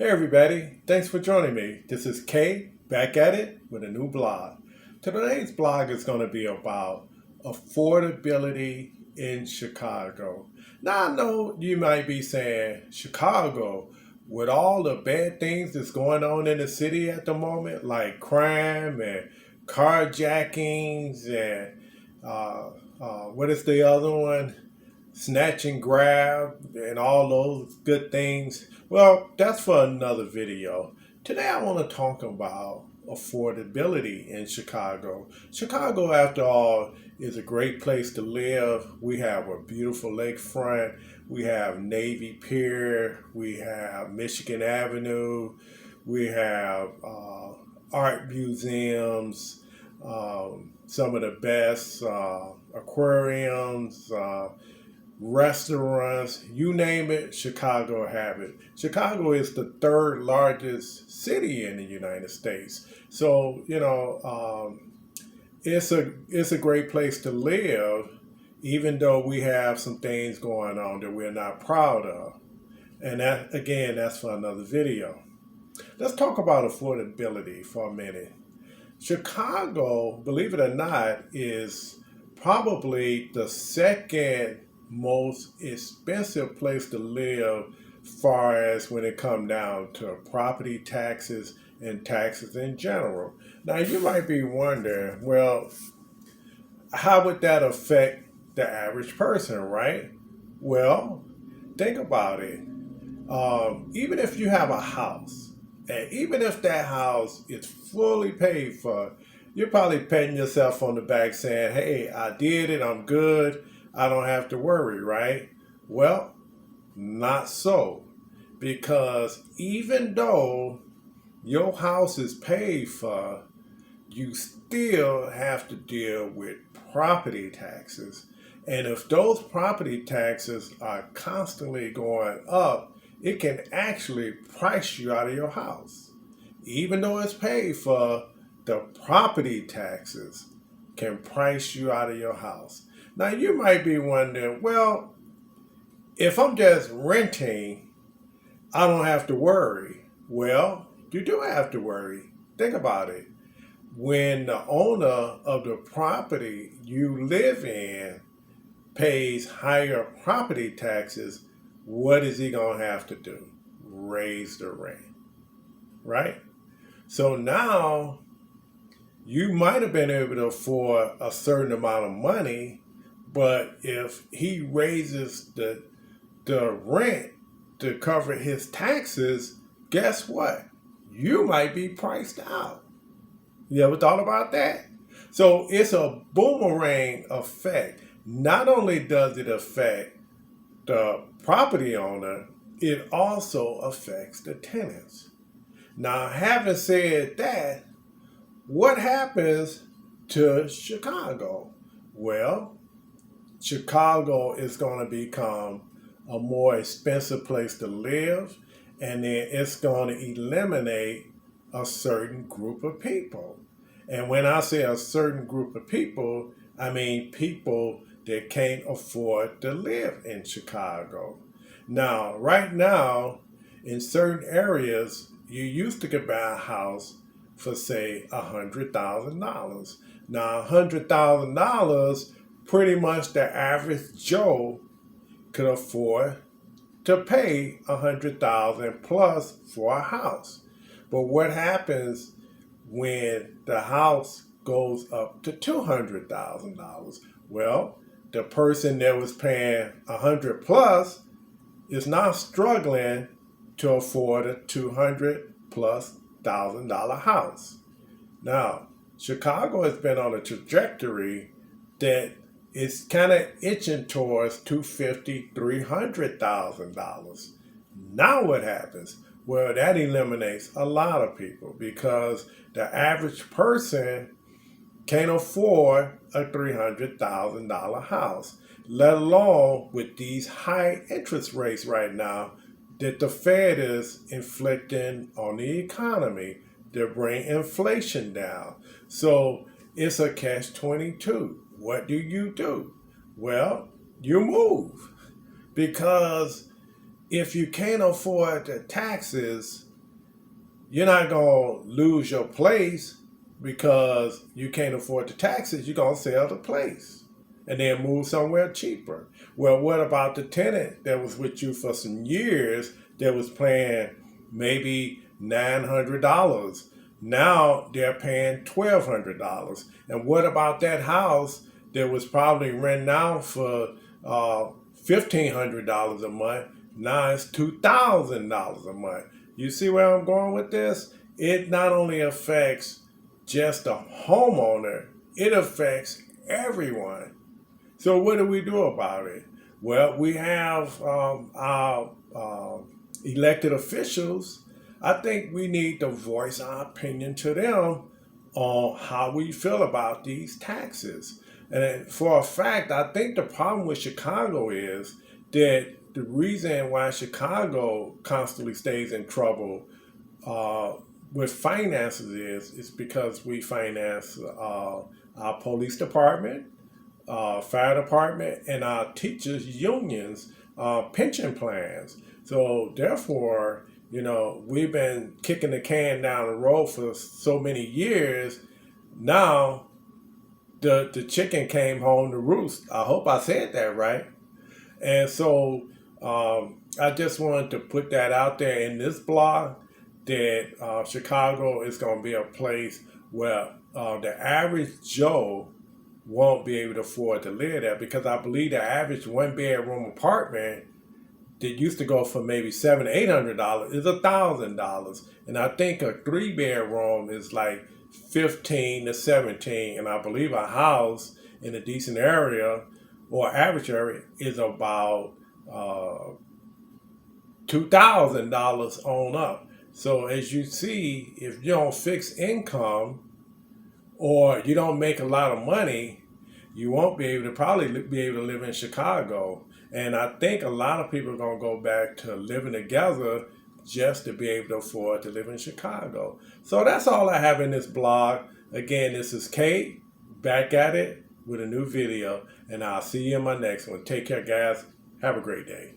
Hey everybody, thanks for joining me. This is Kay back at it with a new blog. Today's blog is going to be about affordability in Chicago. Now I know you might be saying, Chicago, with all the bad things that's going on in the city at the moment, like crime and carjackings and what is the other one? Snatch and grab and all those good things. Well, that's for another video. Today I want to talk about affordability in Chicago. Chicago, after all, is a great place to live. We have a beautiful lakefront. We have Navy Pier. We have Michigan Avenue. We have art museums, some of the best aquariums, restaurants, you name it, Chicago have it. Chicago is the third largest city in the United States. So, it's a great place to live, even though we have some things going on that we're not proud of. And that, again, that's for another video. Let's talk about affordability for a minute. Chicago, believe it or not, is probably the second most expensive place to live far as when it comes down to property taxes and taxes in general. Now you might be wondering, well, how would that affect the average person, right? Well, think about it. Even if you have a house, and even if that house is fully paid for, you're probably patting yourself on the back saying, hey, I did it, I'm good, I don't have to worry, right? Well, not so. Because even though your house is paid for, you still have to deal with property taxes. And if those property taxes are constantly going up, it can actually price you out of your house. Even though it's paid for, the property taxes can price you out of your house. Now you might be wondering, well, if I'm just renting, I don't have to worry. Well, you do have to worry. Think about it. When the owner of the property you live in pays higher property taxes, what is he going to have to do? Raise the rent, right? So now you might have been able to afford a certain amount of money, but if he raises the rent to cover his taxes, guess what? You might be priced out. You ever thought about that? So it's a boomerang effect. Not only does it affect the property owner, it also affects the tenants. Now, having said that, what happens to Chicago? Well, Chicago is going to become a more expensive place to live, and then it's going to eliminate a certain group of people. And when I say a certain group of people, I mean people that can't afford to live in Chicago. Now, right now, in certain areas, you used to could buy a house for, say, $100,000. Now, $100,000, pretty much the average Joe could afford to pay $100,000 plus for a house. But what happens when the house goes up to $200,000? Well, the person that was paying 100 plus is now struggling to afford a 200 plus $1,000 house. Now, Chicago has been on a trajectory that it's kind of itching towards $250,000, $300,000. Now what happens? Well, that eliminates a lot of people because the average person can't afford a $300,000 house, let alone with these high interest rates right now that the Fed is inflicting on the economy to bring inflation down. So it's a catch-22. What do? Well, you move because if you can't afford the taxes, you're not going to lose your place because you can't afford the taxes. You're going to sell the place and then move somewhere cheaper. Well, what about the tenant that was with you for some years that was paying maybe $900? Now they're paying $1,200. And what about that house that was probably renting out for $1,500 a month? Now it's $2,000 a month. You see where I'm going with this? It not only affects just the homeowner, it affects everyone. So what do we do about it? Well, we have our elected officials. I think we need to voice our opinion to them on how we feel about these taxes. And for a fact, I think the problem with Chicago is that the reason why Chicago constantly stays in trouble with finances is because we finance our police department, fire department, and our teachers' unions, pension plans. So therefore, we've been kicking the can down the road for so many years. Now the chicken came home to roost. I hope I said that right. And so I just wanted to put that out there in this blog that Chicago is going to be a place where the average Joe won't be able to afford to live there, because I believe the average one-bedroom apartment that used to go for maybe $700-800 is $1,000, and I think a 3-bedroom is like 15 to 17, and I believe a house in a decent area or average area is about $2,000 on up. So as you see, if you're on fixed income or you don't make a lot of money, you won't be able to probably be able to live in Chicago. And I think a lot of people are going to go back to living together just to be able to afford to live in Chicago. So that's all I have in this blog. Again, this is Kate, back at it with a new video, and I'll see you in my next one. Take care, guys. Have a great day.